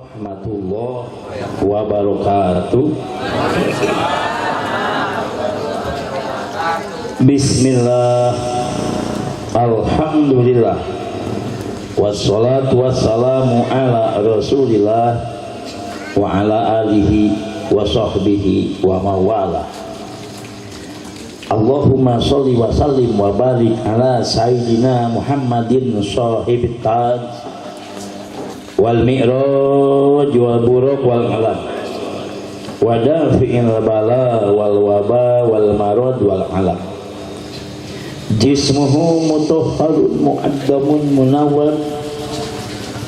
warahmatullahi wabarakatuh. Bismillah, alhamdulillah, wassalatu wassalamu ala rasulillah wa ala alihi wa sahbihi wa mawala. Allahumma sholli wa sallim wa barik ala sayyidina Muhammadin sahibit taj wal mi'raj wal buruk wal alam wa dafi'il bala wal waba wal marad wal alam. Jismuhu mutahharun mu'addamun munawwar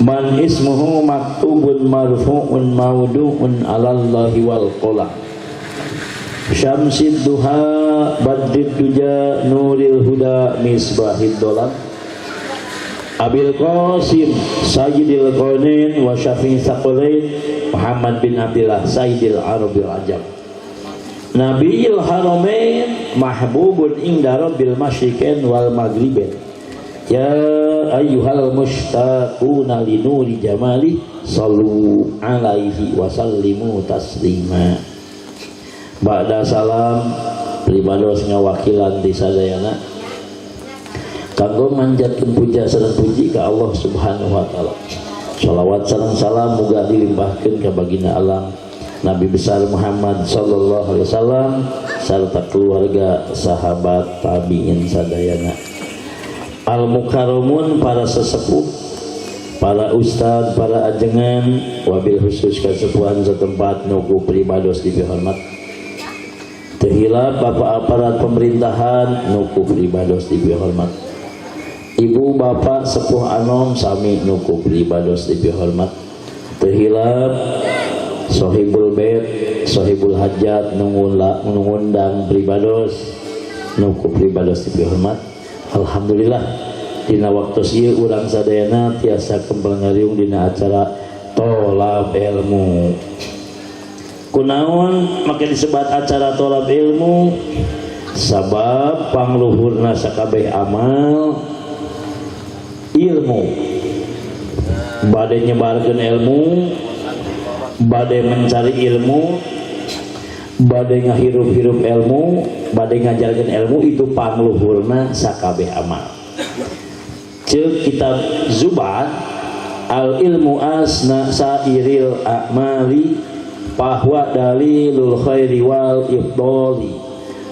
man ismuhu maktubun marfu'un mawdu'un alallahi wal qalam. Syamsid duha badrid duja nuril huda misbahid dolam Abil Qasim Sayyidil Qaunin wa Syafi'i Tsaqalain Muhammad bin Abdillah Sayyidil Arabil Ajam Nabiyil Haramain mahbubun inda Rabbil Masyriqain wal Maghribain. Ya ayyuhal mushtaquna li nuri jamali sallu alaihi wa sallimu taslima. Ba'da salam pribados ngawakilan di sadayana kanggo manjatkeun puja sareng puji ka Allah Subhanahu wa taala. Shalawat sareng salam muga dilimpahkeun ka baginda alam Nabi besar Muhammad sallallahu alaihi wasallam serta keluarga, sahabat, tabi'in sadayana. Al mukarramun para sesepuh, para ustad, para ajengan, wabil khusus kasepuhan setempat nuku pribados dihormat. Terhilap bapak aparat pemerintahan nuku pribados dihormat. Ibu bapak sepuh anom sami nuku pribados dihormat. Terhilap sohibul bait, sohibul hajat nungundang pribados nuku pribados dihormat. Alhamdulillah dina waktu ieu urang sadayana tiasa kembang ngariung dina acara tolab ilmu. Kunaon maka disebut acara tolab ilmu? Sabab pangluhurna sakabeh amal ilmu. Bade nyebarkeun ilmu, bade mencari ilmu, bade ngahirup-hirup ilmu, bade ngajarkeun ilmu, itu pangluhurna sakabeh amal. Ceuk kitab Zubat al ilmu asna sairil a'mali bahwa dalilul khairi wal ifdoli.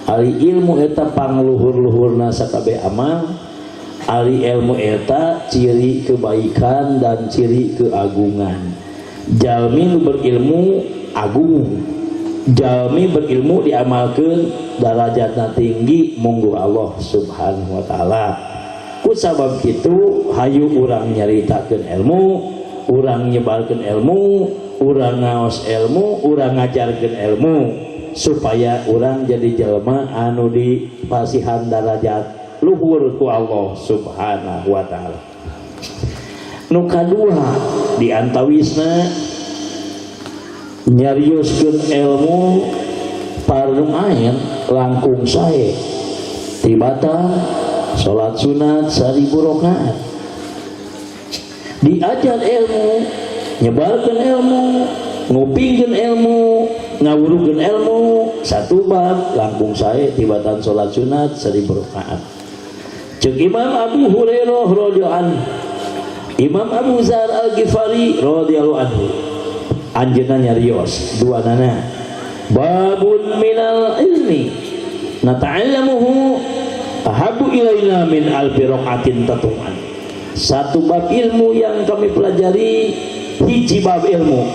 Ari ilmu eta pangluhur-luhurna sakabeh amal, ari ilmu eta ciri kebaikan dan ciri keagungan. Jalmi nu berilmu agung, jalmi berilmu diamalkeun darajatna tinggi munggu Allah Subhanahu wa taala. Ku sabab kitu hayu urang nyaritakeun ilmu, urang nyebarkeun ilmu, urang ngaos ilmu, urang ngajarkeun ilmu supaya urang jadi jelema anu dipasihan darajat luhur ku Allah Subhanahu wa taala. Nu kadua di antawisna nyarioskeun ilmu fardu ain langkung sae tibatan salat sunat 1000 rakaat. Diajar ilmu, nyebarkeun ilmu, ngupingkeun ilmu, ngawurukeun ilmu, satu bab langkung sae tibatan salat sunat 1000 rakaat. Ceuk Imam Abu Hurairah radhiyallahu anhu, Imam Abu Dzar Al-Ghifari radhiyallahu anhu, anjeunna nyarios duanana babun minal ilmi nata'allamuhu ahabu ilaina min alfi raqatin tatu'an. Satu bab ilmu yang kami pelajari, hiji bab ilmu,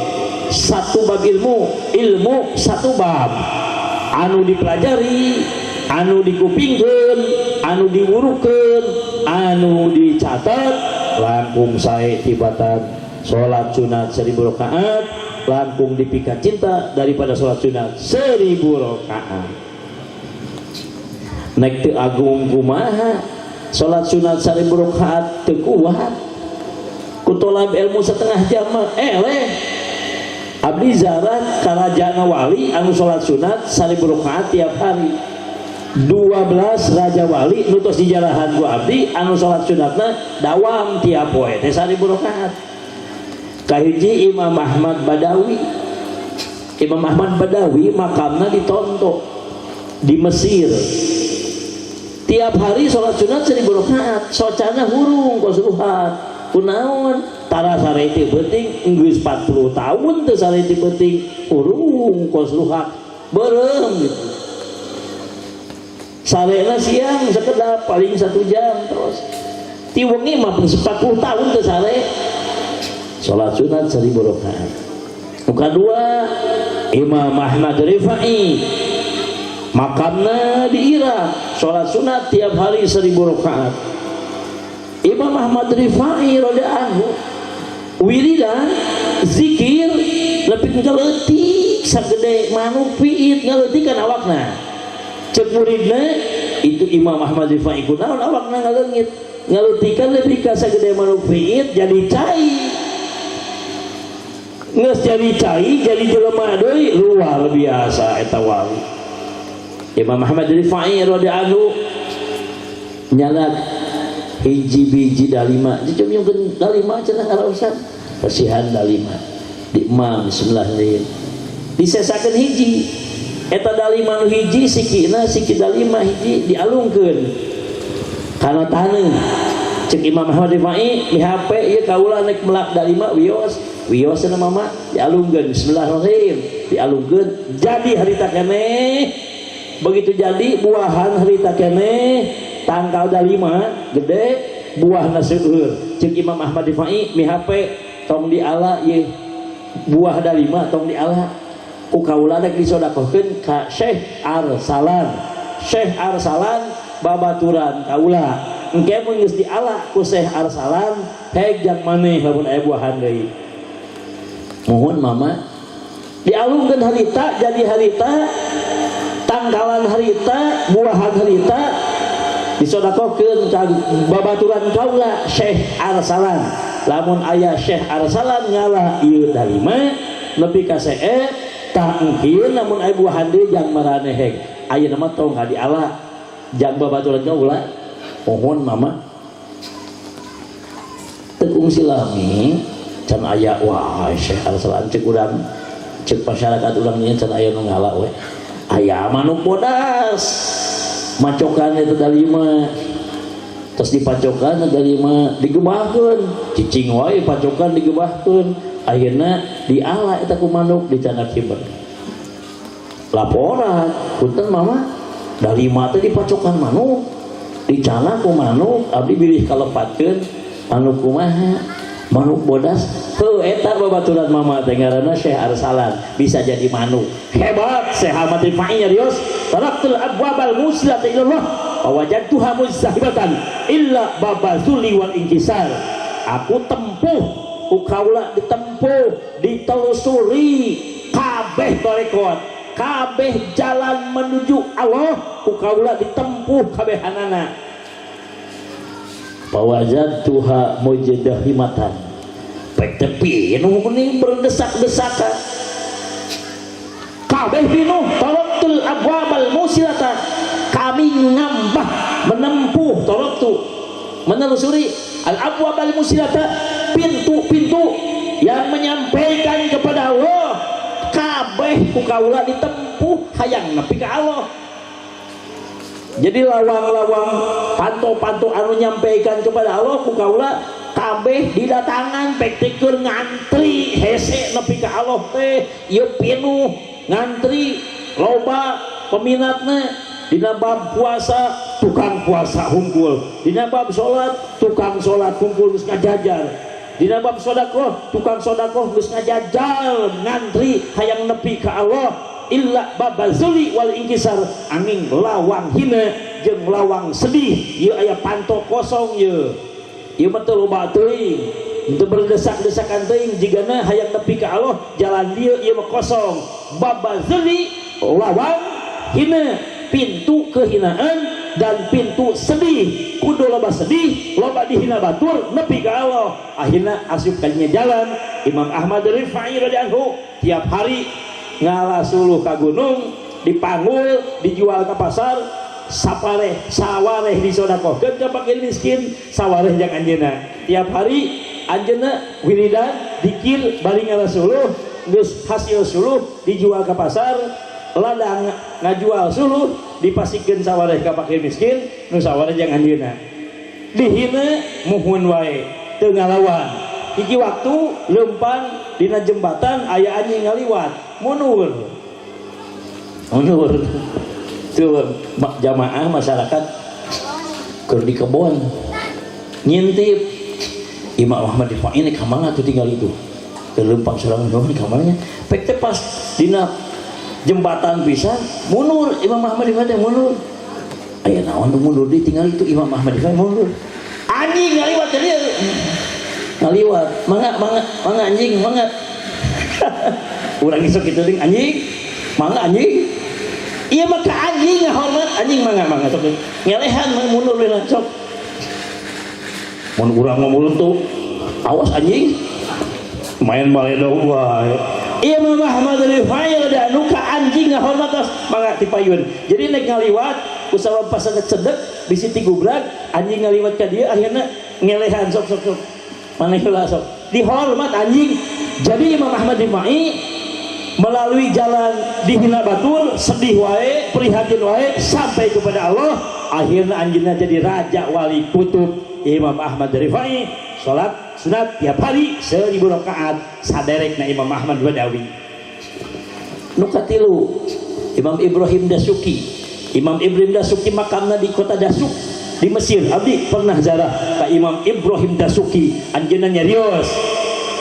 satu bab ilmu, ilmu satu bab anu dipelajari, anu dikupingkeun, anu diwurukeun, anu dicatat langkung sae tibatan salat sunat 1000 rakaat, langkung dipika cinta daripada salat sunat 1000 rakaat. Nek teu agung kumaha salat sunat 1000 rakaat teu kuat, kutolab ilmu setengah jam eleh. Abdi zarat karajana wali anu salat sunat 1000 rakaat tiap hari. 12 raja wali nutos di jarahan ku abdi anu salat sunatna dawam tiap poe teh 1000 rakaat. kahiji Imam Ahmad Badawi. Imam Ahmad Badawi makamna di Tonto di Mesir. Tiap hari sholat sunat 1000 rakaat, socana hurung kosruhat. Kunaon tara sareti penting geus 40 tahun teu sareti penting hurung kosruhat beureum gitu. Sarena siang sekedap paling 1 jam terus. Ti wengi mah 40 tahun teu sare. Sholat sunat 1000 rakaat. Muka dua Imam Ahmad Rifai makamna di Irak, sholat sunat tiap hari 1000 rakaat. Imam Ahmad Rifai radhiyallahu anhu wiridan zikir lebih ngaleutik sagede manuk piit ngaleutik kan awakna. Cek muridna itu Imam Ahmad Rifai kunaon awakna ngaleungit ngalutikan lebih ka sagede manuk piit jadi cai. Nges jadi cai jadi jelema deui luar biasa eta wali. Imam Ahmad Rifai radhiyallahu anhu nyalak hiji biji dalima dijumyungkeun dalima cenah ngaraosan pasihan dalima di imam bismillahirrahmanirrahim disesakeun hiji eta dalima nu hiji sikina siki dalima hiji dialungkeun kana taneuh cek Imam Ahmad Rifai di HP ieu kaula naik melak dalima wios cenah mama dialungkeun bismillahirrahmanirrahim dialungkeun jadi harita keneh begitu jadi buahan harita keneh tangkal dalima gede buahna seueur cek Imam Ahmad Rifai mi HP tong diala ye buah dalima tong diala ku kaula rek disodakohkeun ka Syekh Arsalan babaturan kaula engke mun geus diala ku Syekh Arsalan heg jang maneh lamun aya buahan deui mohon mama dialungkeun harita jadi harita tangkalan harita buahan harita disodakokeun ka babaturan kaula Syekh Arsalan lamun aya Syekh Arsalan ngalah ieu dalima nepi ka seueur tah engkeun lamun aya buahan deui jang maraneh heg ayeuna mah tong diala jang babaturan kaula mohon mama teu kungsi lami can aya wah Syekh Arsalan cek urang cek masyarakat urang nya can aya nu ngalah we aya manuk bodas macokan itu dalima terus dipacokan dalima digebahkeun cicing wae pacokan digebahkeun ayeuna diala eta ku manuk dicanak hiber laporan punten mama dalima teh dipacokan manuk dicanak ku manuk abdi bilih kalepatkeun manuk kumaha manuk bodas tuh eta babaturan mama teh ngaranna Syekh Arsalan bisa jadi manuk hebat Syekh Ahmad Rifai nyarios taraktul abwabal muslat ilallah wajadtuha muzahibatan illa babazuli wal inkisar aku tempuh ukaula ditempuh ditelusuri kabeh torekot kabeh jalan menuju Allah ukaula ditempuh kabehanana wajadtuha mujadahimatan pek tepi nu kuning berdesak-desakan kabeh pinuh taraktul abwabal musilata kami ngambah menempuh taraktu menelusuri al abwabal musilata pintu-pintu yang menyampaikan kepada Allah kabeh ku kaula ditempuh hayang nepi ka Allah. Jadi lawang-lawang panto-panto anu nyampaikan kepada Allah ku kaula kabeh didatangan pek teu ngantri hese nepi ka Allah teh ieu pinuh ngantri loba peminatna dina bab puasa tukang puasa hungkul dina bab salat tukang salat hungkul geus ngajajar dina bab sedekah tukang sedekah geus ngajajal ngantri hayang nepi ka Allah illa babazuli wal inkisar angin lawang hina jeung lawang sedih ieu aya panto kosong ieu mah teu loba teuing teu berdesak-desakan teuing jigana hayang nepi ka Allah jalan dieu ieu mah kosong babazuli lawang hina pintu kehinaan dan pintu sedih kudu loba sedih loba dihina batur nepi ka Allah akhirna asup ka jalan Imam Ahmad Rifai radhiyallahu tiap hari ngalah suluh ka gunung dipanggul dijual ke pasar sawareh disodakohkeun ka fakir miskin sawareh jeung anjeunna tiap hari anjeunna wiridan dikir bari ngarasuluh geus hasil suluh dijual ke pasar ladang ngajual suluh dipasikeun sawareh ka fakir miskin nu sawareh jeung anjeunna dihina muhun wae teu ngalawan hiji waktu leumpang dina jembatan aya anjing ngaliwat mundur tuh jamaah masyarakat keur di kebon ngintip Imam Ahmad Rifai ini kamana tuh tinggal itu leumpang sorangan di kamarnya pek teh pas dina jembatan pisan mundur Imam Ahmad Rifai mundur aya naon tuh mundur di tinggal itu Imam Ahmad Rifai mundur anjing ngaliwat teh ngaliwat mangga anjing mangga urang isuk kitu ting anjing mangga anjing iya maka anjing ngahormat anjing mangga sok ngelehan mundur we sok mun urang ngomong tuh awas anjing main baledog wae iya mah Ahmad Rifai ada anu ka anjing ngahormat mangga tipayun jadi nek ngaliwat usaha pasang cedek bisi ti gubrak anjing ngaliwat ka dieu akhirna ngelehan sok maneh heula sok dihormat anjing jadi Imam Ahmad Rifai melalui jalan dihina batul sedih wae prihatin wae sampai kepada Allah akhirnya anjingna jadi raja wali kutub Imam Ahmad Rifai salat sunat tiap hari 1000 rakaat saderekna Imam Ahmad Badawi nu katilu Imam Ibrahim Dasuki makamna di kota Dasuk di Mesir abdi pernah zarah ka Imam Ibrahim Dasuki anjeunna nyarios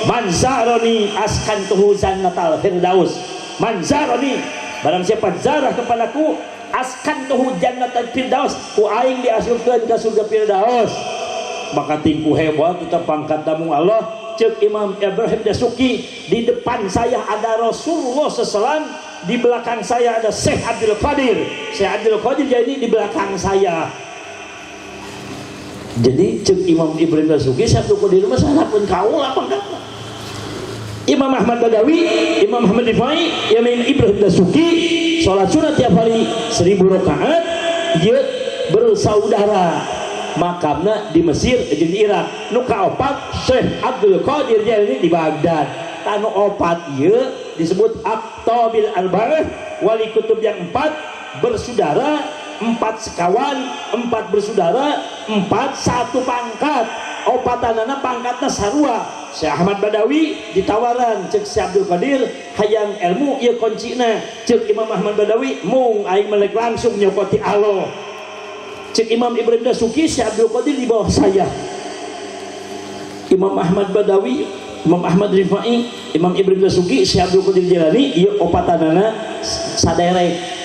manzaroni askantuhu jannatal firdaus manzaroni barang siapa zarah kepadaku askantuhu jannatal firdaus ku aing diasupkeun ka surga firdaus maka tingku hebat tetap pangkat namung Allah cek Imam Ibrahim Dasuki di depan saya ada Rasulullah SAW di belakang saya ada Syekh Abdul Qadir jadi di belakang saya jadi cek Imam Ibrahim Dasuki satu kode rumah sana pun kau apa enggak Imam Ahmad Badawi Imam Ahmad Rifai Imam Ibrahim Dasuki sholat sunat tiap hari 1000 rakaat dia bersaudara makamna di Mesir di Irak nu kaopat Syekh Abdul Qadir Jailani di Baghdad tanu opat ieu disebut Aqtabil Arba'ah wali kutub yang 4 bersaudara 4 sekawan 4 bersaudara 4 satu pangkat opatanana pangkatna sarua Syekh Ahmad Badawi ditawaran cek Syekh Abdul Qadir hayang ilmu ieu kuncina cek Imam Ahmad Badawi mung aing melek langsung nyokoti Allah cek Imam Ibrahim Dasuki Syekh Abdul Qadir di bawah saya Imam Ahmad Badawi Imam Ahmad Rifai Imam Ibrahim Dasuki Syekh Abdul Qadir Jailani ieu opatanana saderek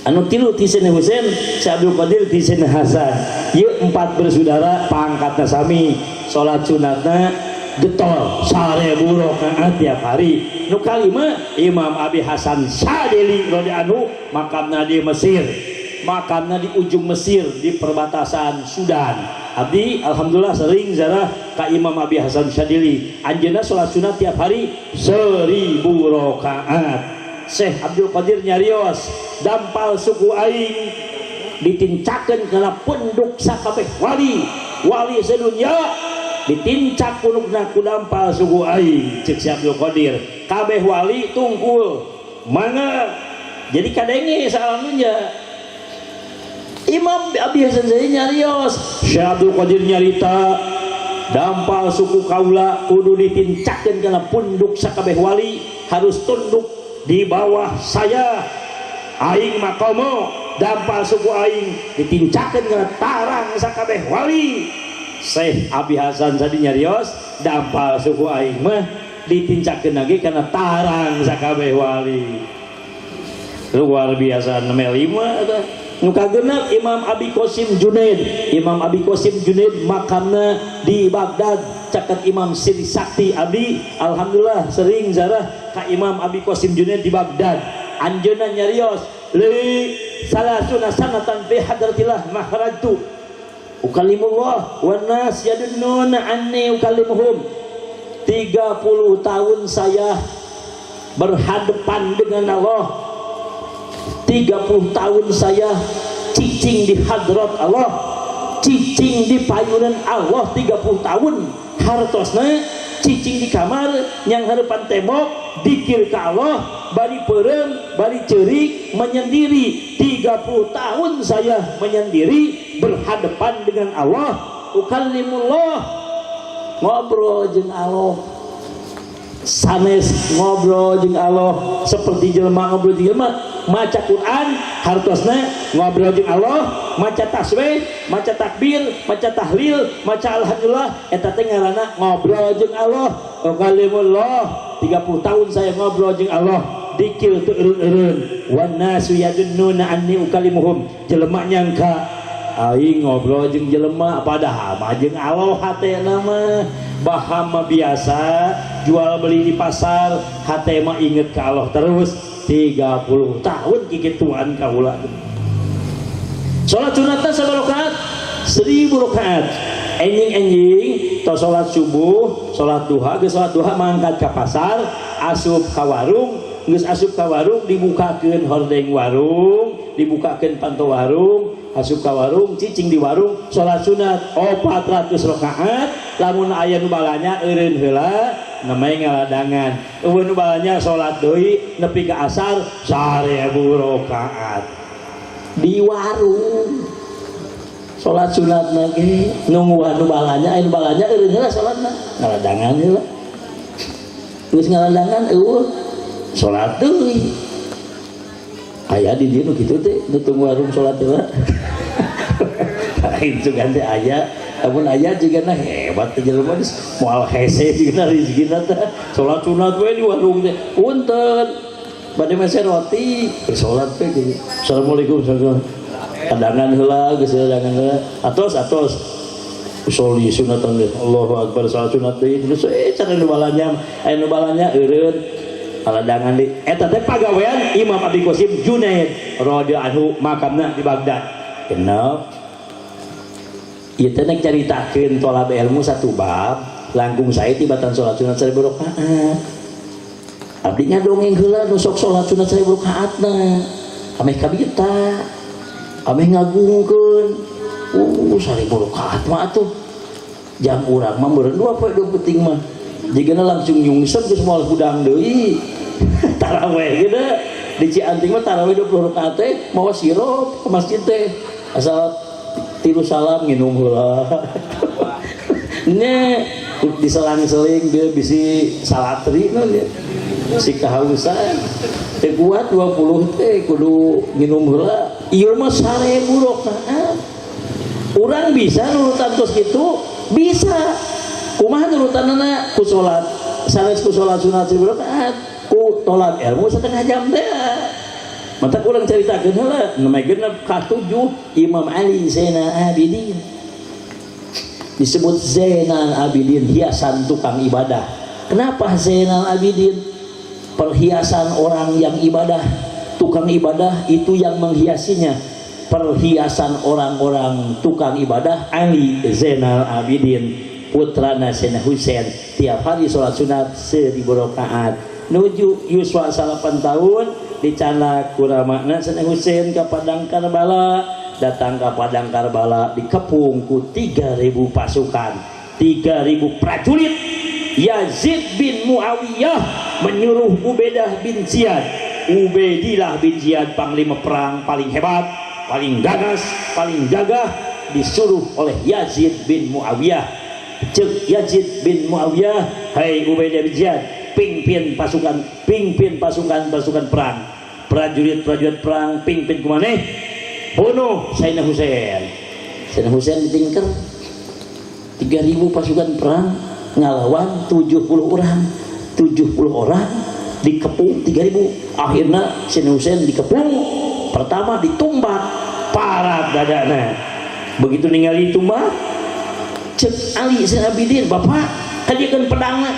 anu tilu tisene Husain Syekh Abdul Qadir tisene Hasan ieu 4 bersaudara pangkatna sami salat sunatna getol 1000 rakaat tiap hari nu kalima Imam Abi Hasan Syadili radhiyallahu makamna di Mesir makamna di ujung Mesir di perbatasan Sudan abdi alhamdulillah sering ziarah ka Imam Abi Hasan Syadili anjeunna salat sunat tiap hari 1000 rakaat Syekh Abdul Qadir nyarios dampal suku aing ditincakeun kana penduk sakabeh wali sadunya ditincak punukna ku dampal suku aing cek Syekh Abdul Qadir kabeh wali tungkul mangga jadi kadenge saalanunya Imam Abi Hasan Syadili nyarios Syekh Abdul Qadir nyarita dampal suku kaula kudu ditincakeun kana punduk sakabeh wali harus tunduk di bawah saya aing makomo dampal suku aing ditincakeun kana tarang sakabeh wali Syekh Abi Hasan Syadili nyarios dampal suku aing mah ditincakeun lagi kana tarang sakabeh wali luar biasa nemelima eta nu kagenep Imam Abi Qasim Junaid makamna di Baghdad caket Imam Siri Sakti abdi alhamdulillah sering ziarah ka Imam Abi Qasim Junaid di Baghdad anjeunna nyarios li salasuna sanatan fi hadratillah mahrajtu ukalimullah wan nas yadunnuna anni ukalimuhum 30 tahun saya berhadapan dengan Allah 30 tahun saya cicing di hadrat Allah cicing di payunan Allah 30 tahun hartosna cicing di kamar yang harapan tembok dikir ka Allah bari perem bari cerik menyendiri 30 tahun saya menyendiri berhadapan dengan Allah ukallimullah ngobrol jeung Allah sanes ngobrol jeung Allah seperti jelema ngobrol jeung jelema maca Quran hartosna ngobrol jeung Allah maca tasbih maca takbir maca tahlil maca alhamdulillah eta teh ngaranna ngobrol jeung Allah ukallimullah 30 tahun saya ngobrol jeung Allah dikil teu eureun wan nasu yadunnuna anni ukallimuhum jelema nyangka aing ngobrol jeung jelema padahal mah jeung Allah hatena mah baham mah biasa jual beli di pasar hate mah inget ka Allah terus 30 tahun kikituan kaula salat sunatna sabar rakaat 1000 rakaat enjing tos salat subuh salat duha geus salat duha mangkat ka pasar asup ka warung geus asup ka warung dibukakeun hordeng warung dibukakeun panto warung asup ka warung cicing di warung salat sunat 400 rakaat lamun aya nu balanya eureun heula namanya ngaladangan eueun nu balanya salat deui nepi ka asar 1000 rakaat di warung salat sunat ge nungguan nu balanya aya nu balanya eureun heula salatna ngaladangan heula geus ngaladangan eueuh salat deui aya di dieu nu kitu teh nu tunggu warung salat heula itu kan teh aya namun aya juga nah hebat teh jelema moal hese juga rezekina teh salat sunat we di warung teh punten bade mese roti salat teh gitu assalamualaikum kadangan heula geus kadangan heula atos soli sunatan teh Allahu akbar salat sunat teh geus cara nu balanya aya nu balanya eureun aladangan di eta teh pagawean Imam Abi Qasim Junaid radhiyallahu anhu makamna di Baghdad kenal ieu teh nek caritakeun tolab ilmu satu bab langkung sae tibatan salat sunat 1000 rakaat abdi nya dongeng heula nu sok salat sunat 1000 rakaatna ameh kabita ameh ngagungkeun 1000 rakaat mah atuh jam urang mah meureun 2 poe 2 penting mah jigana langsung nyungsep geus moal hudang deui tarawih gitu di Cianting mah tarawih 20 rakaat teh mawa sirup ke masjid teh asal tilu salam nginum heula nya diselang-seling dia bisi salatri no dia si kahausan teh kuat 20 teh kudu nginum heula ieu mah 1000 rakaat urang bisa nurutan tos kitu bisa kumaha nurutanana ku salat sanes ku salat sunat 1000 rakaat ku tolak ilmu setengah jam teh mata kurang ceritakeun heula numaigeunna ka-7 Imam Ali Zainal Abidin disebut Zainal Abidin hiasan tukang ibadah kenapa Zainal Abidin perhiasan orang yang ibadah tukang ibadah itu yang menghiasinya perhiasan orang-orang tukang ibadah Ali Zainal Abidin putrana Sayyidina Husain tiap hari sholat sunat 1000 rakaat nuju yuswa 8 tahun dicanak kuramakna Sayyidina Husain ke padang Karbala datang ke padang Karbala dikepung ku 3000 pasukan 3000 prajurit Yazid bin Muawiyah menyuruh Ubaidah bin Ziyad Ubaidillah bin Ziyad panglima perang paling hebat paling ganas paling gagah disuruh oleh Yazid bin Muawiyah cek Yazid bin Muawiyah hai Ubaidah bin Ziyad pimpin pasukan perang prajurit perang pimpin kumaneh bunuh Sayyidina Husain ditingker 3000 pasukan perang ngalawan 70 orang dikepung 3000 akhirnya Sayyidina Husain dikepung pertama ditumbak parah dadana begitu ningali tumbak cek Ali Zainal Abidin bapak kajian pedangna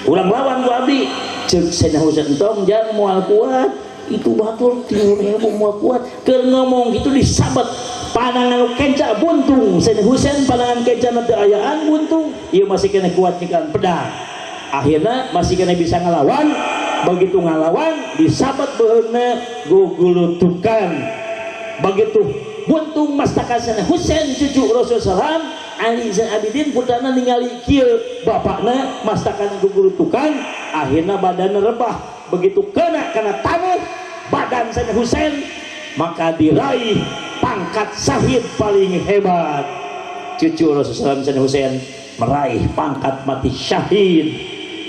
ulang lawan gua abdi cek Sayyidina Husain entong jangan mual kuat itu batur 3000 mual kuat keur ngomong gitu disabat pandangan kenca buntung Sayyidina Husain pandangan kenca nanti ayaan buntung iya masih kena kuat nyikan pedang akhirnya masih kena bisa ngelawan begitu ngelawan disabat beheuna gugulutukan begitu buntung mastaka Sayyidina Husain cucu Rasulullah SAW Ali Zain Abidin putrana ningali kieu bapakna mastakan gugurutukan akhirna badanna rebah begitu kena tanah badan Sayyidina Husain maka diraih pangkat syahid paling hebat. Cucu Rasulullah Sayyidina Husain meraih pangkat mati syahid.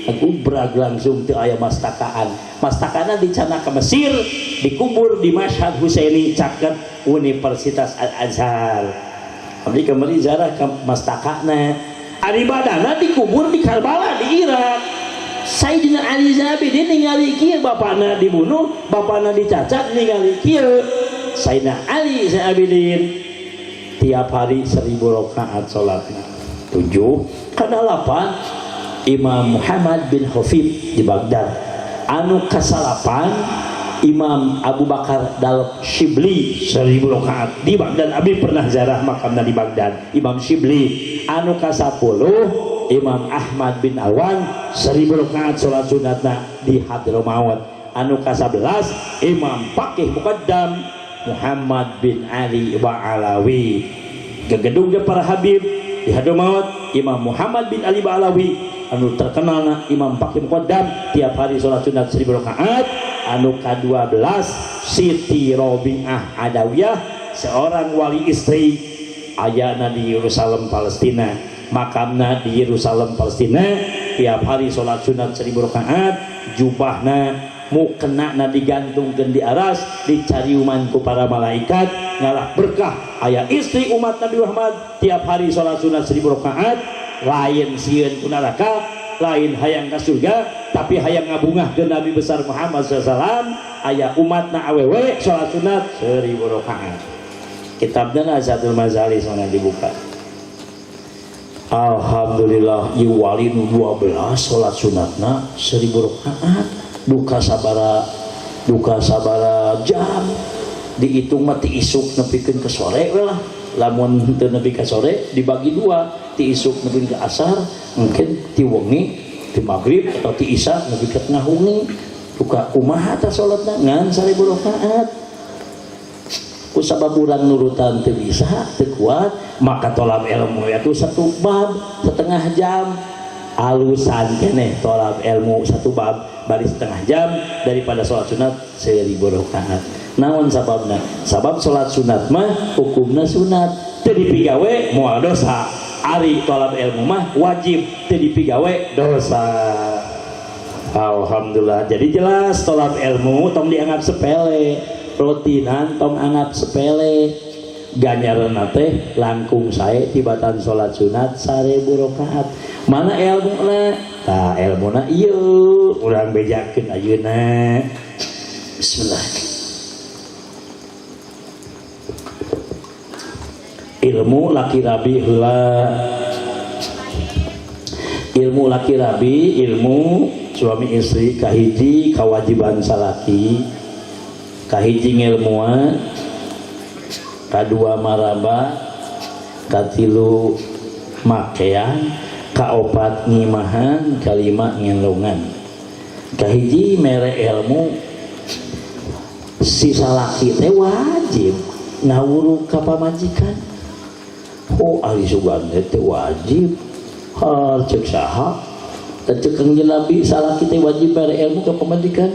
Gubrag langsung teu aya mastakaan. Mastakana dicana ke Mesir, dikubur di Mashhad Husaini caket Universitas Al-Azhar. Abdi kembali ziarah ke mastakana. Ari badana dikubur di Karbala di Irak. Sayyidina Ali Zain Abidin ningali kieu bapana dibunuh, bapana dicacat ningali kieu. Sayyidina Ali Zain Abidin tiap hari 1000 rakaat salatna. 7 kana 8 Imam Muhammad bin Khafif di Baghdad. Anu kasalapan Imam Abu Bakar Dalab Shibli 1000 rakaat di Baghdad. Abi pernah ziarah makamna di Baghdad. Imam Shibli. Anu ka-10 Imam Ahmad bin Alwan 1000 rakaat salat sunatna di Hadramaut. Anu ka-11 Imam Faqih Muqaddam Muhammad bin Ali Ba'alawi. Gegedungnya para habib di Hadramaut Imam Muhammad bin Ali Ba'alawi. Anu terkenal Imam Faqih Muqaddam tiap hari salat sunat 1000 rakaat. Anu ka-12 Siti Robiah Adawiyah seorang wali istri ayana di Yerusalem Palestina. Makamna di Yerusalem Palestina tiap hari salat sunat 1000 rakaat. Jubahna mukena digantungkeun di aras dicariuman ku para malaikat ngalah berkah aya istri umat Nabi Muhammad tiap hari salat sunat 1000 rakaat. Lain sieun ku neraka, lain hayang ka surga, tapi hayang ngabungah ke Nabi besar Muhammad SAW. Aya umatna awewe salat sunat 1000 rakaat. Kitabna Nazatul Mazalis mana dibuka. Alhamdulillah ieu wali nu 12 salat sunatna 1000 rakaat. Duka sabara jam dihitung mah ti isuk nepikeun ke sore we lah. Lamun teu nepi ka sore dibagi 2, ti isuk nepi ka asar, mungkin ti wengi, ti maghrib atau ti isya nepi ka tengah wengi. Duka kumaha ta salatna ngan 1000 rakaat. Ku sabab urang nurutan teu bisa, teu kuat, maka tolab ilmu itu 1 bab setengah jam. Alusan keneh tolab ilmu 1 bab bari setengah jam daripada salat sunat 1000 rakaat. Naon sababna? Sabab salat sunat mah hukumna sunat teu dipigawe moal dosa. Ari tolab ilmu mah wajib teu dipigawe dosa. Alhamdulillah. Jadi jelas tolab ilmu tong dianggap sepele, rutinan tong anggap sepele. Ganjaranna teh langkung sae tibatan salat sunat 1000 rakaat. Mana ilmuna? Tah ilmuna ieu urang bejakeun ayeuna. Bismillah. Ilmu laki rabi heula. Ilmu laki rabi ilmu suami istri kahiji kawajiban salaki, kahiji ngilmuan, kadua maraba, katilu makean, kaopat ngimahan, kalima ngelungan. Kahiji mere ilmu si salaki teh wajib ngawuru ka pamajikan. Oh ahli sugande teh wajib har cek saha teh cek ngelabi salaki teh wajib mere ilmu ka pamajikan.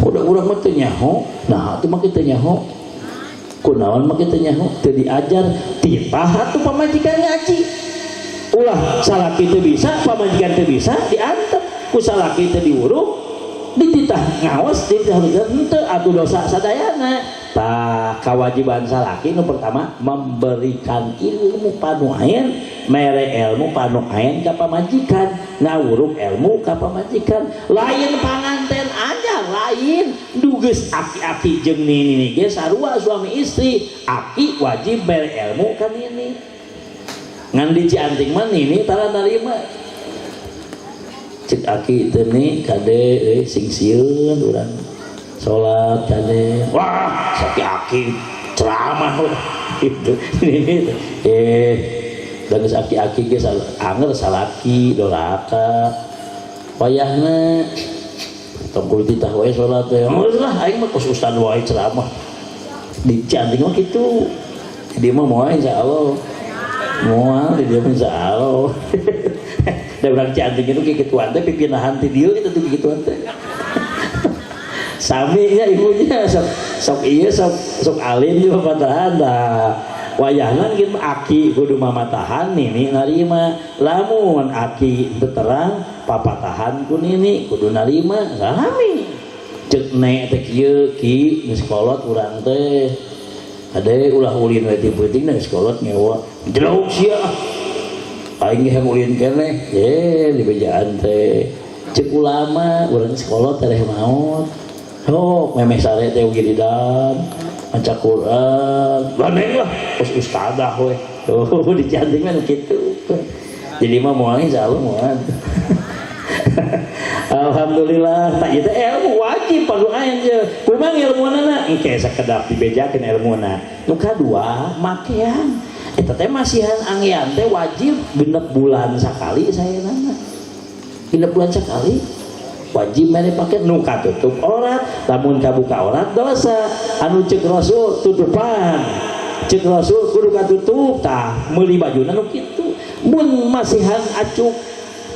Udah urang mah teu nyaho, nah teu mah teu nyaho. Kunaon mah teu nyaho, teu diajar titah atuh pamajikan ngaji. Ulah salaki teu bisa, pamajikan teu bisa diantep ku salaki teu diuruk, dititah ngaos, dititah henteu atuh dosa sadayana. Tah kewajiban salaki nu pertama memberikan ilmu panuayan, mere ilmu panuayan ka pamajikan, ngawuruk ilmu ka pamajikan. Lain panganten aja, lain duges aki-aki jeung nini ge sarua suami istri, aki wajib mere ilmu ka nini. Ngan di Cianting mah nini tara narima. Cek aki teu ni kade sing sieun urang sholat kade wah sakit aki ceramah itu dan aki-aki ge anger salaki dolaka wayahna tong kudu titah wae salat teh lah aing mah kos ustad wae ceramah di Cianting mah kitu di mah moal insyaallah Moal di dia insya-Allah. Da urang cantik itu kikituan teh pipinahan ti dieu itu tuh kikituan teh. Sami nya ibunya sok ieu sok alim juga patahan dah. Wayahna gitu aki kudu mamatahan nini narima, lamun aki terang papatahan ku nini kudu narima salami. Cek nek teh kieu ki geus kolot urang teh ade ulah ulin we ti peuting geus kolot nyewa jelog sia aing ge ulin keneh ye di bejaan teh cek ulama urang sekolot teh maot oh memeh sare teh ugi di dalam maca Quran baneng lah ustadzah we tuh dicanting mah kitu jadi mah moal insyaallah moal alhamdulillah tak itu ilmu wajib perlu aja kumang ilmunana engke sakedap dibejakeun ilmuna nu kadua makean eta teh masihan anggean teh wajib genep bulan sakali sayeuna genep bulan sakali wajib mere pake nu katutup aurat lamun kabuka aurat dosa anu ceuk Rasul tutupan ceuk Rasul kudu katutup tah meuli bajuna nu kitu mun masihan acuk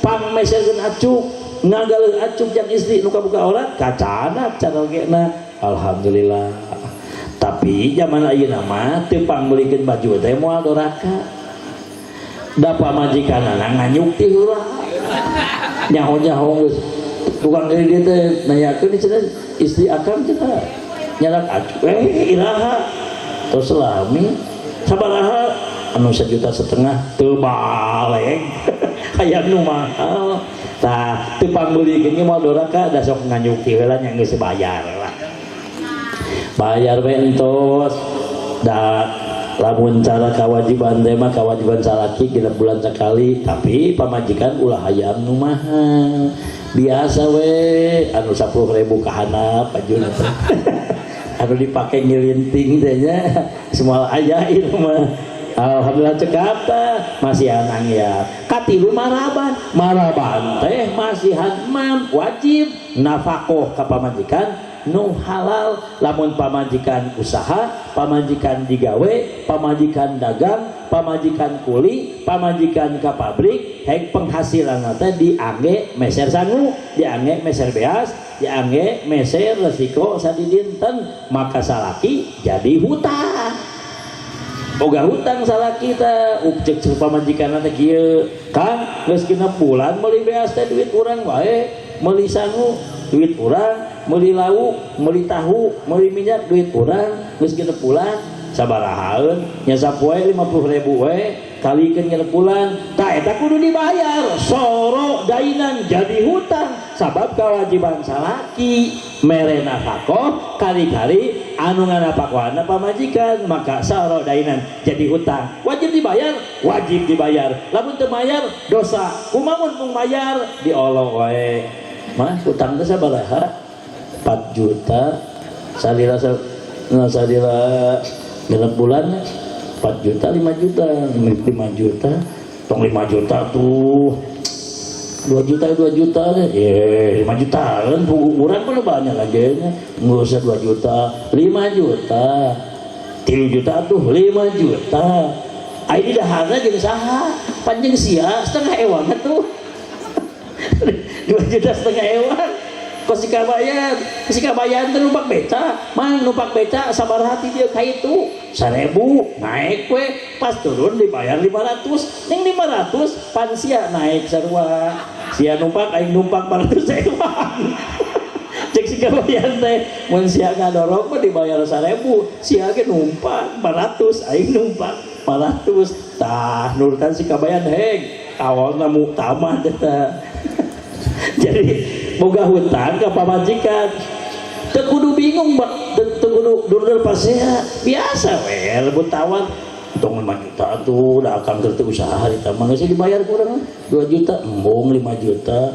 pangmeserkeun acuk ngagaleun acuk jang istri nu kabuka aurat kacana cara ogena alhamdulillah tapi zaman ayeuna mah teu pangmeulikeun baju teh moal doraka da pamajikanana nganyuk ti heula nyaho-nyaho geus tukang dari dia teh nanyakeun cenah istri akang cenah nyarak acuk iraha tos selami sabaraha anu 1,5 juta teu baleng aya nu mahal tah teu pambelikeun ge moal doraka da sok nganyuki heula nya geus bayar lah bayar we entos da lamun cara kewajiban teh mah kewajiban salaki genep bulan sekali tapi pamajikan ulah hayam nu mahal biasa we anu 10.000 ka handap bajuna teh anu dipake ngilinting teh nya semua aya ieu mah alhamdulillah cekap teh masihan angya katilu maraban teh masihan mam wajib nafaqoh ka pamajikan nu halal lamun pamajikan usaha pamajikan digawe pamajikan dagang pamajikan kuli pamajikan ka pabrik hek penghasilan teh diangge meser sangu diangge meser beas diangge meser resiko sadidinten maka salaki jadi hutang boga hutang salaki teh cek pamajikan teh kieu kang geus genep bulan meuli beas teh duit urang wae meuli sangu duit urang meuli lauk meuli tahu meuli minyak duit urang geus genep bulan sabarahaeun nya sapoe 50.000 we kalikeun genep bulan tah eta kudu dibayar soro dainan jadi hutang sabab kewajiban salaki mere nafaqoh kali-kali anu nganapakohana pamajikan maka soro dainan jadi hutang wajib dibayar lamun teu bayar dosa kumaha mun bayar diolong wae mah hutang teh sabaraha 4 juta salila genep bulan 4 juta 5 juta 5 juta tong 5 juta tuh 2 juta ye 5 juta kan urang pun banyak lagi nggak usah 2 juta 5 juta 3 juta tuh 5 juta ini daharna jeung saha panjang sia setengah ewang tuh 2 juta setengah ewang Kesika bayar numpak beca mang numpak beca sabaraha ti dieu ka itu 1.000 naik we pas turun dibayar 500 ning 500 pan sia naik sarua sia numpak aing numpak 400 ewang cek sika bayar teh mun sia ngadorong mah dibayar 1.000 sia ge numpak 400 aing numpak 400 tah nurkan sika bayar heg awalna muktamah eta jadi boga hutang ke pamajikan teu kudu bingung teu kudu durder pasea biasa we rebut tawar tong 5 juta tuh da akang keur usaha eta mah geus dibayar kurang 2 juta embung 5 juta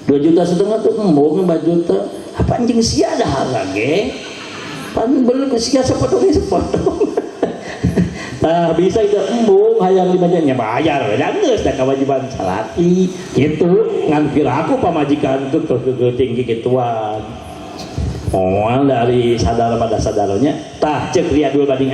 2 juta setengah tuh embung 5 juta apa anjing sia dahar ge pan beul sia sepotong nah bisa itu embung hayang dimajikannya bayar dan geus da kewajiban salaki gitu ngan piraku pamajikan itu tinggi gituan moal dari sadar pada sadarnya tah cek Riyadul Bading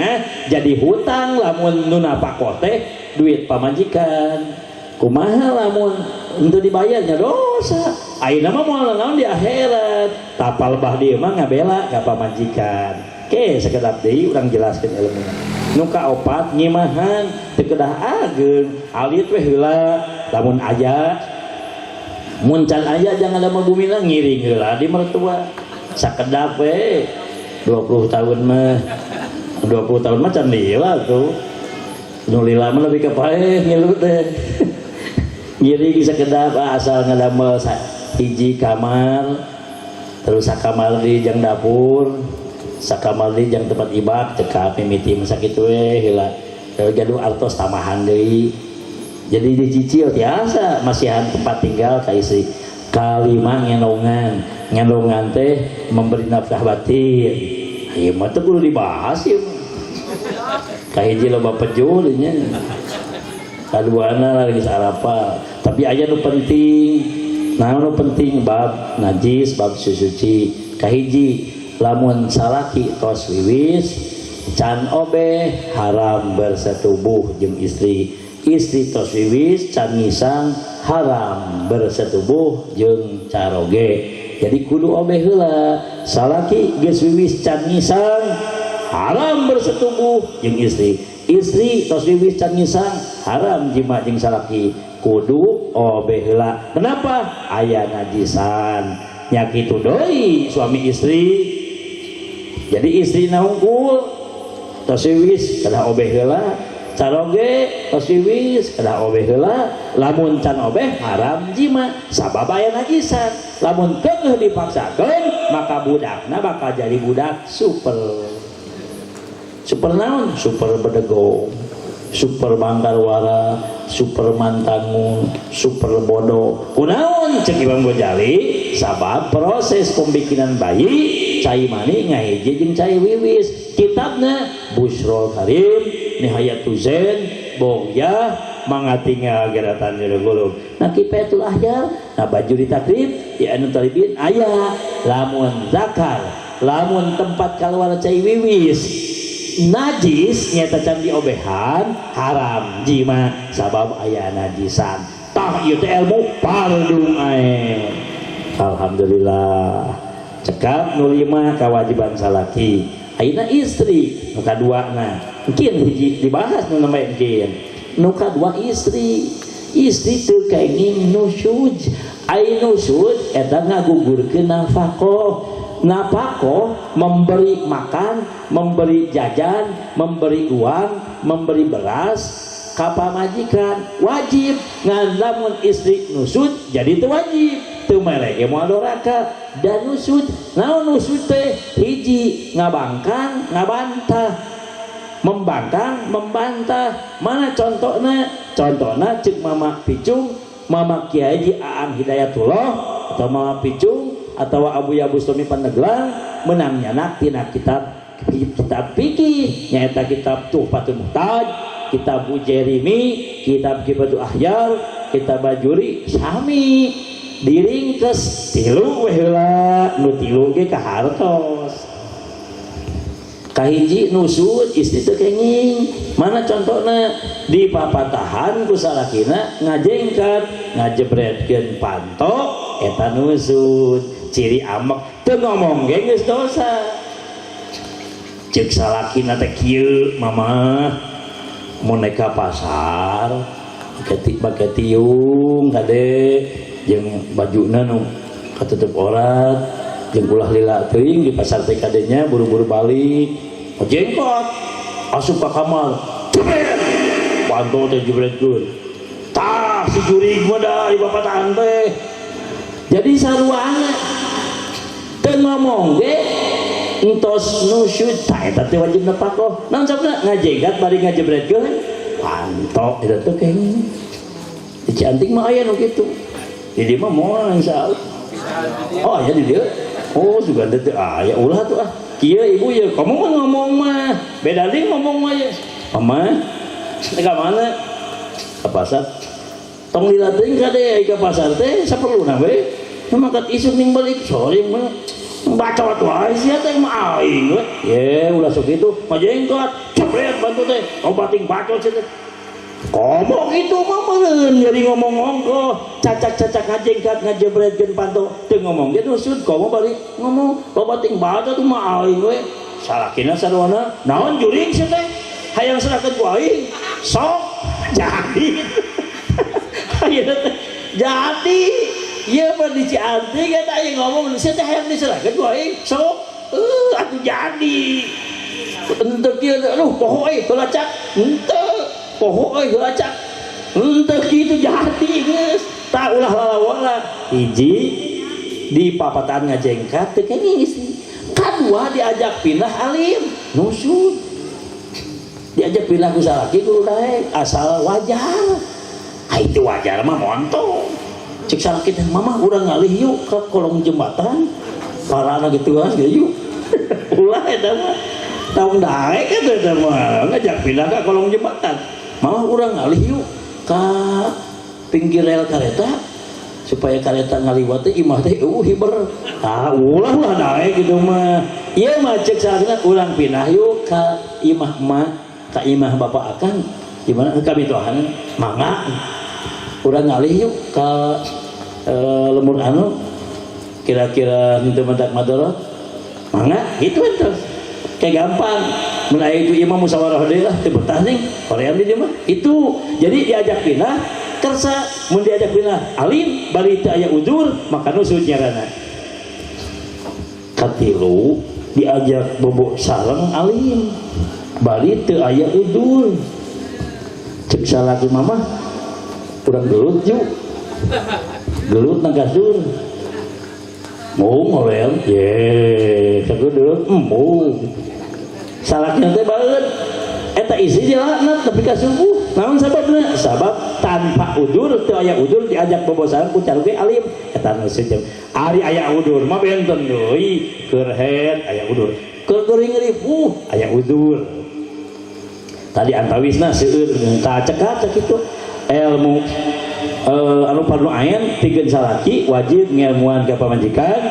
jadi hutang lamun nu napaqoh teh duit pamajikan kumaha lamun untuk dibayarnya dosa ayeuna mah moal naon di akhirat tapal bah dieu mah ngabela ka pamajikan ke sakedap deui urang jelaskeun ilmuna nu kaopat nyimahan teu kedah ageun alit we heula lamun aya mun can aya jangan ada bumi lah ngiring heula di mertua sakedap we 20 tahun mah 20 tahun mah can lila tuh nu lila mah lebih kepaeh ngilu teh ngiring sakedap asal ngadamel hiji kamar terus sakamar di jang dapur sakamar di jang tempat ibad cekap mimiti masa kitu we heula gaduh artos tamahan deui jadi dicicil biasa masihan tempat tinggal ka istri kalima ngendongan teh memberi nafkah batin ieu mah teh kudu dibahas ieu kahiji loba pejul nya kaduana lagi sarapa tapi aya nu penting nah nu penting bab najis bab suci kahiji lamun salaki tos wiwis can obeh haram bersetubuh jeung istri tos wiwis can ngisang haram bersetubuh jeung caroge jadi kudu obeh heula salaki geus wiwis can ngisang haram bersetubuh jeung istri tos wiwis can ngisang haram jima jeung salaki kudu obeh heula kenapa aya najisan nya kitu deui suami istri jadi istri naungkul tos wiwis kada obeh heula caroge tos wiwis kada obeh heula lamun can obeh haram jima sabab aya najisan lamun teu dipaksakeun maka budakna bakal jadi budak super naon super bedego super mangkarwara super mantangun super bodoh kunaon cek Imam Ghazali sabab proses pembikinan bayi cai mani ngahiji jeung cai wiwis kitabna Busrul Karim Nihayatul Zain Bogyah mangatinga geratan gulung nah kipatul ahyar nah baju ditakrib di anu talibin aya lamun zakar lamun tempat kaluar cai wiwis najis nyata can diobehan haram jima sabab aya najisan tah ieu teh ilmu pardung ae alhamdulillah cekap nu lima kewajiban salaki ayeuna istri nu kaduana mungkin hiji dibahas nu namanya mungkin nu kadua istri teu kenging nusyuj ai nusyuj eta ngagugurkeun nafkah memberi makan, memberi jajan, memberi uang, memberi beras ka pamajikan wajib ngan lamun istri nusud jadi itu wajib teu melege moal doraka dan nusud naon nusud teh hiji ngabangkang ngabantah membantah mana contohna cek mama Picung mama Kiai Haji Aang Hidayatullah atau mama Picung atau Abu Bustami Pandeglang menang nyanak tina kitab fikih nyaeta kitab Tuhfatul Muhtaj, kitab Jerimi, kitab Kifatul Ahyar, kitab Bajuri sami diringkes tilu we heula nu tilu ge kahartos kahiji nusud istri teu kenging mana contohna di papatahan ku salakina ngajengkat ngajebretkeun pantok eta nusud ciri amek teu ngomong ge geus dosa ceuk salakina teh kieu mama mun naik ka pasar ketik bake tiung kade jeung bajuna nu katutup orat jeung ulah lila teuing di pasar teh kadenya buru-buru balik jengkot asup ka kamar jebret panto teh jebretkeun tah si jurig mah da di papatahan teh jadi saruana teu ngomong ge entos nusyud tah eta teh wajib napakoh naon sabna ngajegat bari ngajebretkeun panto eta teh kenging di Cianting mah aya nu kitu di dieu mah moal insyaallah oh ya di dieu oh juga ada aya ulah tuh kieu ibu ya kamu mah ngomong mah beda deui ngomong mah ya mama teh ka mana ka pasar tong dilatih kade ka pasar teh saperluna we mangkat isuk ning balik sore mah bacot wae sia teh mah aing we ye ulah sok kitu majengkot jebret bantu teh obating bacot sia teh ngomong itu mah meureun jadi ngomong ongko cacak-cacak ngajengkat ngajebretkeun panto teu ngomong ge nusud komo bari ngomong loba ting baca tuh mah aing we salakina sarwana naon juring sia teh hayang serahkeun ku aing sok jadi ayeuna teh jadi ieu mah di Cianti eta aya ngomong sia teh hayang diserahkeun ku aing sok atuh jadi henteu kieu aduh poho euy teu lacak henteu poho euy teu lacak henteu kitu jadi geus tak ulah lalawa hiji di papatan ngajengkat teu kengis kadua diajak pindah alim nusud diajak pindah ku salaki ku daek asal wajar itu wajar mah montong cek salaki teh mama urang ngalih yuk ke kolong jembatan parana gituan yuk ulah eta mah taung daek eta mah ngajak pindah ka kolong jembatan mama urang ngalih yuk ka pinggir rel kareta supaya kareta ngaliwat teh imah teh hiber ulah daek gitu mah ieu mah cek salakina urang pindah yuk ka imah mah ka imah bapak akang di mana kami tuhan mangga urang ngalih yuk ka lemur anu kira-kira henteu mentak madorot mangga gitu terus kayak gampang mun aya itu imam musyawarah deui lah teu betah ning hoream di mah itu jadi diajak pindah kersa mun diajak pindah alim bari teu aya udzur maka nusud nyarana katilu diajak bobo sareng alim bari teu aya udzur cek salaki mama urang gelut yuk gelut na kasur mau ngorel ye sageudeuh mau salakina teh baeud eta isi jalanna tapi ka subuh naon sababna sabab tanpa udur teu aya udur diajak bobosan ku caruge alim eta nu seueur ari aya udur mah benten deui keur het aya udur keur geuring rif aya udur tadi antawisna seueur ka cekat kitu ilmu anu fardu ain pikeun salaki wajib ngilmuan ka pamajikan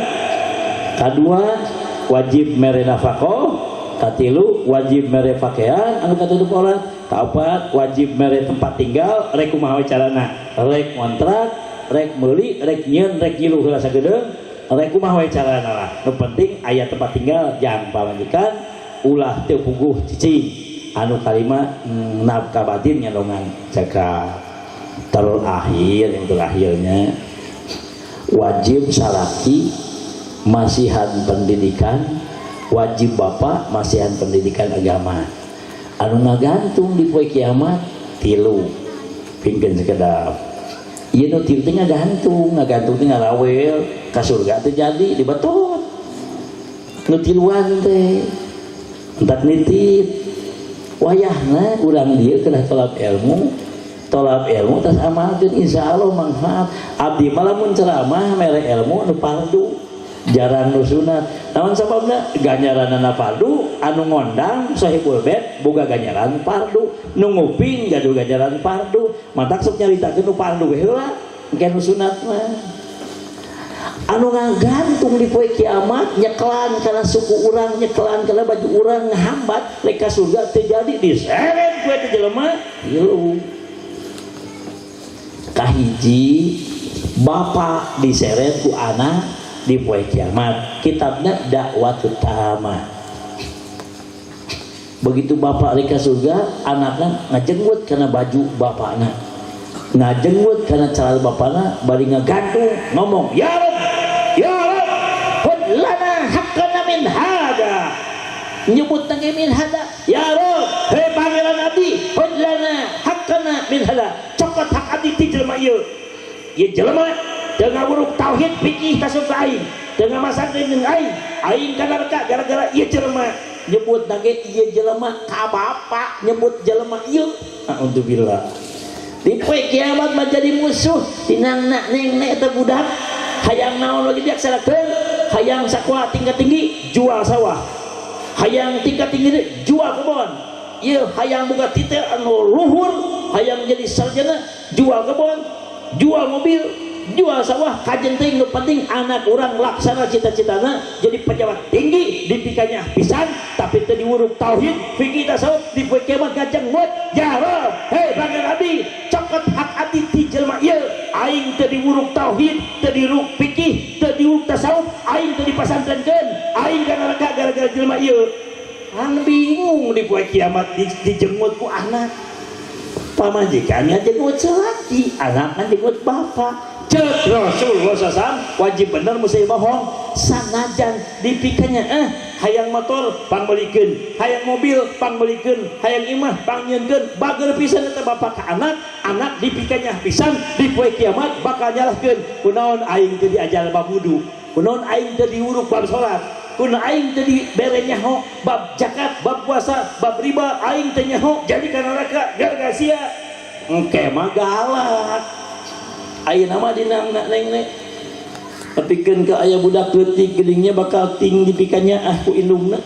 kadua wajib mere nafaqah katilu wajib mere pakaian anu katutup aurat kaopat wajib mere tempat tinggal rek kumaha we carana rek ngontrak rek meuli rek nyieun rek ngilu heula sagedeung rek kumaha we carana lah nu penting aya tempat tinggal jang pamajikan ulah teu puguh cicing anu kalima nafkah batin nyandongan zakat terus akhir yang terakhirnya wajib salaki masihan pendidikan wajib bapak masihan pendidikan agama anu ngagantung di poe kiamat tilu pingkeun sekedap ieu nu tilu teh ngagantung teh ngarawel ka surga teh jadi dibetot nu tiluan teh entak nitip wayahna urang dieu kedah tolab ilmu tas amalkeun insyaallah manfaat abdi mah lamun ceramah mere ilmu anu fardu jarang nu sunat naon sababna ganjaranna fardu anu ngondang sahibul bait boga ganjaran fardu nu nguping gaduh ganjaran fardu matak sok nyaritakeun nu fardu we heula engke nu sunat mah anu ngagantung di poe kiamat nyeklan kana suku urang nyeklan kana baju urang ngahambat lek ka surga teu jadi diseret poe teh jelema ieu kahiji bapak diseret ku anak di poe kiamat kitabna dakwatut tamah begitu bapak rek ka surga anakna ngajenggut kana baju bapakna ngajenggut kana calal bapakna bari ngagantung ngomong ya Rabb hud lana haqqana min hada nyebut nang min hada ya Rabb he pangeran abdi hud lana haqqana min hada cokot hak abdi ti jelema ieu jelema teu ngawuruk tauhid fikih tasawuf aing teu ngamasangkeun jeung aing ka neraka gara-gara ieu jelema nyebut nage ieu jelema ka bapa nyebut jelema ieu a'udzubillah di poe kiamat mah jadi musuh tinangna nengna eta budak hayang naon lagi diaksanakeun hayang sakola tingkat tinggi jual sawah hayang tingkat tinggi jual kebon ieu hayang boga titel anu luhur hayang jadi sarjana jual kebon jual mobil jual sawah kajen teuing nu penting anak urang laksana cita-citana jadi pejabat tinggi dipikanya pisan tapi teu diuruk tauhid fikih tasawuf di poe kiamat ngajeng mood ya Rob hei bangan abdi cokot hak abdi ti jelema ieu aing teu diuruk tauhid teu diuruk fikih teu diuruk tasawuf aing teu dipasantrenkeun aing ka neraka gara-gara jelema ieu kan bingung di poe kiamat dijengmut ku anak pamajikannya jengmut selaki anaknya jengmut bapak cek Rasulullah SAW wajib bener mesti bohong sanajan dipikanya hayang motor pangbelikeun hayang mobil pangbelikeun hayang imah pangnyeunkeun bager pisan eta bapak ka anak anak dipikanya pisan di poe kiamat bakal nyalahkeun kunaon aing teu diajar bab wudu kunaon aing teu diuruk bab salat kunaon aing teu dibere nyaho bab zakat bab puasa bab riba aing teu nyaho jadi kana neraka gara-gara sia engke mah galak ayeuna mah dina neng nepikeun ke aya budak leutik gedingnya bakal ting dipikannya ku indungna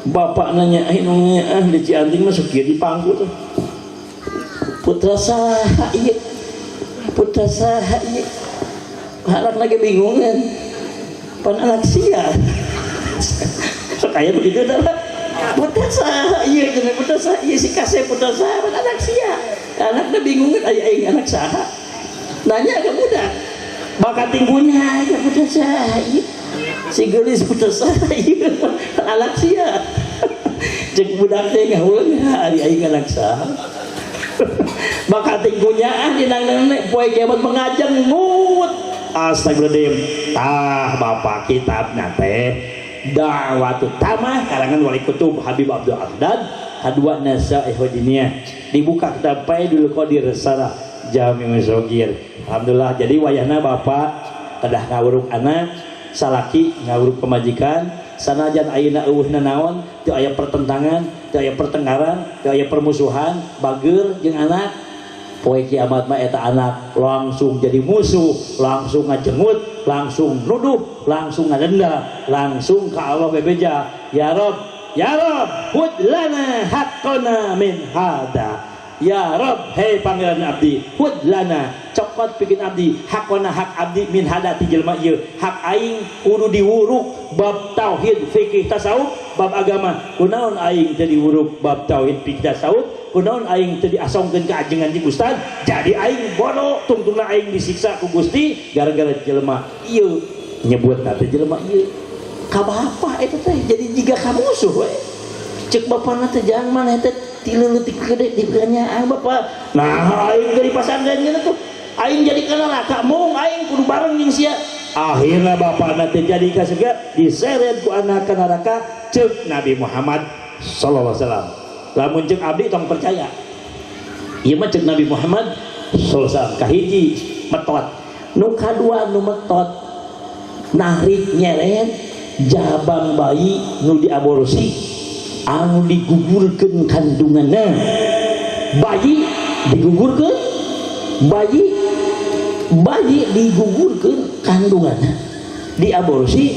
bapak nanya indungnya di Cianting mah sok kieu dipangku tuh putra saha ieu putra saha ieu anak lagi bingungan pan anak sia sok aya begitu dah putra saha ieu cenah putra saha ieu si kasep putra saha pan anak sia anakna bingungan aya aing anak saha nanya ke budak bakat tinggunya aja putra saya si gelis putra saya anak sia cek budak teh ngaulun ari aing anak saha bakat tinggunya dinang-nang poe kiamat mengajeng mut astagfirullahaladzim tah bapak kitabna teh Da'watut Tamah karangan Wali Kutub Habib Abdul Haddad kadua Nasaihudiniyah dibuka kitab Faidul Qadir Sarah Jami Musogir. Alhamdulillah jadi wayahna bapak kedah ngawuruk anak salaki ngawuruk pemajikan sanajan ayeuna eueuhna naon teu aya pertentangan teu aya pertengkaran teu aya permusuhan bager jeung anak poe kiamat mah eta anak langsung jadi musuh langsung ngajengut langsung nuduh langsung ngadenda langsung ka Allah bebeja ya Rob hud lana haqqana min hada ya Rob hei panggilan abdi hud lana cokot bikin abdi hakona hak abdi min hada ti jelema ieu hak aing kudu diwuruk bab tauhid fikih tasawuf bab agama kunaon aing teu diwuruk bab tauhid fikih tasawuf kunaon aing teu diasongkeun ka ajengan jeung ustad jadi aing bodoh tungtungna aing disiksa ku Gusti gara-gara jelema ieu nyebutna teh jelema ieu ka bapa eta teh jadi jiga ka musuh we cek bapana teh jangan maneh teh tileutik gede dipikanya bapak nah aing dari pasantren geuna tuh aing jadi ka neraka mung aing kudu bareng jeung sia akhirna bapana teh jadi ka surga diseret ku anak ka neraka ceuk Nabi Muhammad sallallahu alaihi wasallam lamun ceuk abdi tong percaya ieu mah ceuk Nabi Muhammad sallallahu alaihi wasallam kahiji metot nu kadua nu metot narik nyeret jabang bayi nu diaborsi anu digugurkeun kandunganna bayi digugurkeun bayi digugurkeun kandunganna diaborsi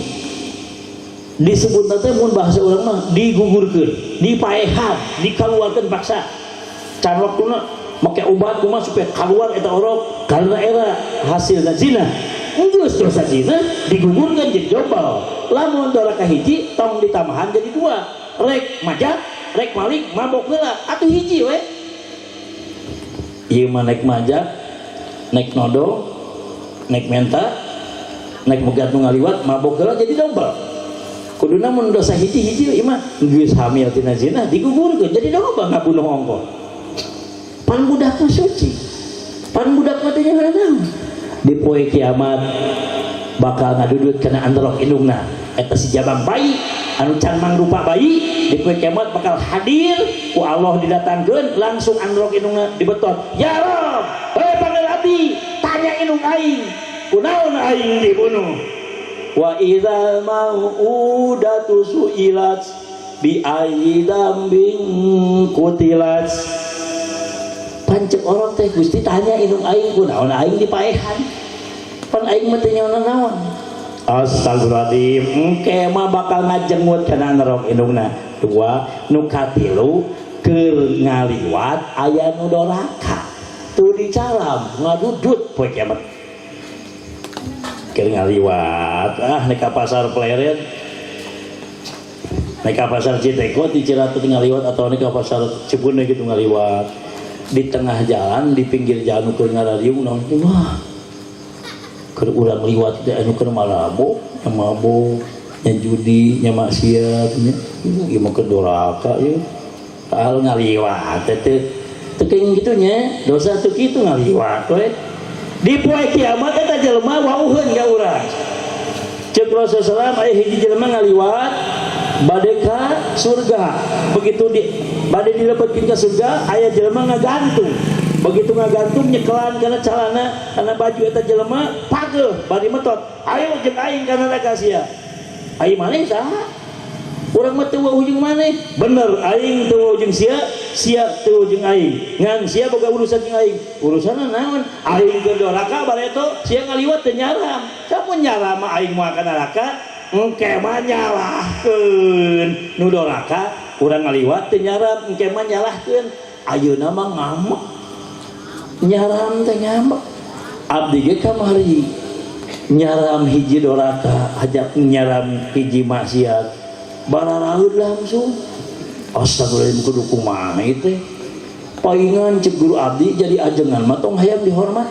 disebut teh mun bahasa urang mah digugurkeun dipaehan dikaluarkeun paksa can waktuna make obat kumaha supaya kaluar eta orok karena era hasilna zina geus dosa zina digugurkeun jadi jombal lamun dora kahiji tong ditamahan jadi dua rek majak rek malik mabok heula atuh hiji we ieu mah naik majak naik nodo naik menta naik megat nu ngaliwat mabok heula jadi jombal kuduna mun dosa hiji-hiji ieu mah geus hamil tina zina digugurkeun jadi loba ngabunuh ongko pan budak mah suci pan budak mah teh naon di poe kiamat bakal ngadudut kana androk indungna eta si jabang bayi anu can mangrupa bayi di poe kiamat bakal hadir ku Allah didatangkeun langsung androk indungna dibetot ya Rob hei panggil abdi tanya indung aing kunaon aing dibunuh wa idzal mau'udatu su'ilat bi ayyi dambin qutilat pancek orang teh Gusti tanya indung aing kunaon aing dipaehan pan aing mah teu nyaona naon astagfirullahaladzim engke mah bakal ngajengmut kana neraka indungna dua nu katilu keur ngaliwat aya nu doraka teu dicalam ngadudut poe kiamat keur ngaliwat naik ka pasar Pleret, naik ka pasar Citeko di Ciratut ngaliwat, atau naik ka pasar Cipuneh gitu ngaliwat. Di tengah jalan, di pinggir jalan keur ngarariung naon wah keur urang liwat teh anu keur malabok, mabok, nya judi, nya maksiat, nya ieu mah keur doraka ye. Hal ngaliwat teh teu kitu nya, dosa teu kitu ngaliwat we. Di poe kiamat eta jelema wauheun ka urang. Ceuk Rasulullah aya hiji jelema ngaliwat bade ka surga. Begitu bade dilepetkeun ka surga, aya jelema ngagantung. Begitu ngagantung nyekelan kana calana, kana baju eta jelema pageuh bari metot. Ayo jeung aing kana neraka sia. Aing maneh saha? Urang mah teu ujung maneh. Bener, aing teu ujung sia, sia teu ujung aing. Ngan sia boga urusan jeung aing. Urusanna naon? Aing keur doraka bareto, sia ngaliwat teu nyaram. Samun nyaram mah aing moal ka neraka, engke mah nyalahkeun. Nu doraka urang ngaliwat teu nyaram, engke mah nyalahkeun. Ayeuna mah ngamek. Nyaram teh ngamek. Abdi ge kamari. Nyaram hiji doraka, ajak nyaram hiji maksiat. Bararaud langsung astagfirullahaladzim kudu kumaha teh paingan cek guru abdi jadi ajengan mah tong hayang dihormat,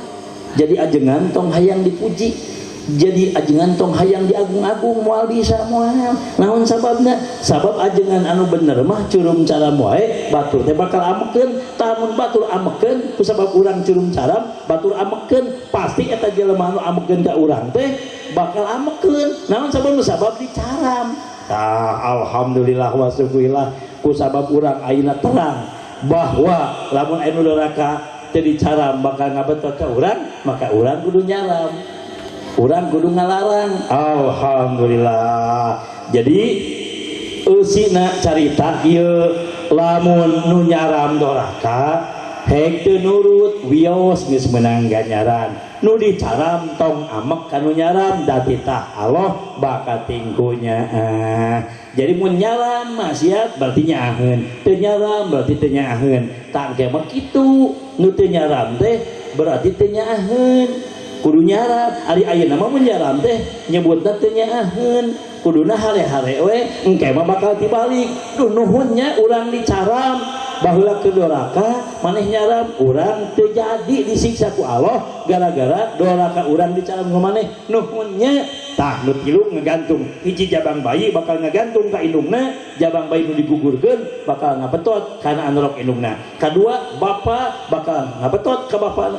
jadi ajengan tong hayang dipuji, jadi ajengan tong hayang diagung-agung, moal bisa moal naon sababna? Sabab ajengan anu bener mah curum caram wae batur teh bakal amekeun. Tamun batur amekeun kusabab urang curum caram batur amekeun, pasti eta jelema anu amekeun ka urang teh bakal amekeun. Naon sababna? Sabab dicaram. Alhamdulillah wa syukurillah kusabab urang ayeuna terang bahwa lamun anu doraka teu dicaram bakal ngabetot ka urang, maka urang kudu nyaram, urang kudu ngalarang. Alhamdulillah. Jadi eusina carita ieu lamun nu nyaram doraka hek teu nurut wios geus meunang ganjaran. Nu dicaram tong amek kanu nyaram da titah Allah bakat tingkunya. Jadi mun nyaram maksiat berarti nyaaheun, teu nyaram berarti teu nyaaheun. Tangke mah kitu, nu teu nyaram teh berarti teu nyaaheun. Kudu nyaram, ari ayeuna mah mun nyaram teh nyebutna teu nyaaheun. Kuduna hare-hare we engke mah bakal tibalik. Duh nuhunnya urang dicaram baheula keur doraka maneh nyaram, urang teu jadi disiksa ku Allah gara-gara doraka urang dicaram ku maneh. Nuhunnya tah nu tilu ngagantung, hiji jabang bayi bakal ngagantung ka indungna, jabang bayi nu digugurkeun bakal ngabetot kana anorok indungna. Kadua bapa bakal ngabetot ka bapana,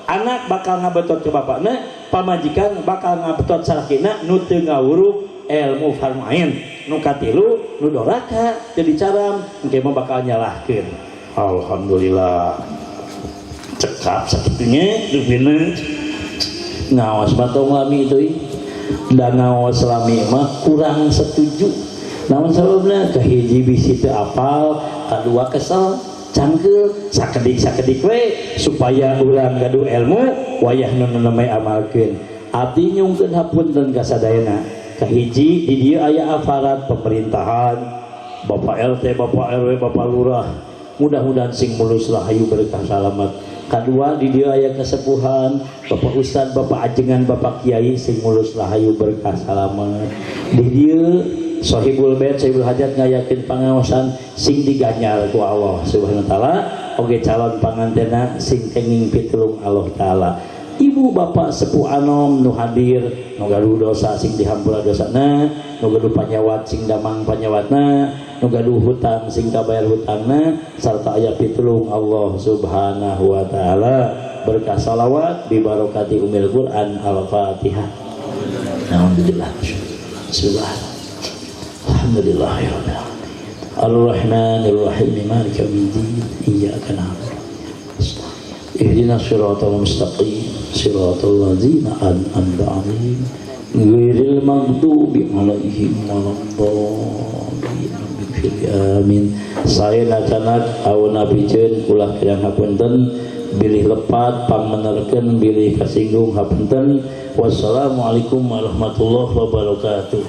anak bakal ngabetot ke bapana, pamajikan bakal ngabetot salakina nu teu ngawuruk ilmu farmain. Nu katilu nu doraka teu dicaram engke mah bakal nyalahkeun. Alhamdulillah cekap sakitunya dupina ngaos batong lami itu da ngaos lami mah kurang setuju. Namun sababna kahiji bisi teu apal, kadua kesel, cangkeul, sakedik we supaya urang gaduh ilmu wayah nu namai amalkeun. Abdi nyungkeun hapunten ka sadayana. Kahiji di dieu aya aparat pemerintahan, Bapak RT, Bapak RW, Bapak Lurah, mudah-mudahan sing mulus rahayu berkah salamet. Kadua di dieu aya kesepuhan, Bapak Ustad, Bapak ajengan, Bapak Kiai sing mulus rahayu berkah salamet. Di dieu Sohibul Bait, Sohibul Hajat ngayakeun pangaosan sing diganyar ku Allah Subhanahu wa taala, oge calon pangantena sing kenging pitulung Allah taala. Ibu bapak sepuh anom nu hadir nu gaduh dosa sing dihampura dosana, nu gaduh panyawat sing damang panyawatna, nu gaduh hutang sing kabayar hutangna, sarta aya pitulung Allah Subhanahu wa taala. Berkah salawat bi barokati umil Quran al-Fatihah. Alhamdulillah. Bismillah. Alhamdulillah ya rabbil alamin. Ar-Rahmanir Rahim Maliki yaumiddin. Iyyaka na'budu Ihdina siratal mustaqim siratal ladzina an'amta 'alaihim ghairil maghdubi 'alaihim waladdallin. Amin. Saena canak aweuna pikeun ulah kadang hapunten, bilih lepat pangmenerkeun, bilih kasinggung hapunten. Wassalamualaikum warahmatullahi wabarakatuh.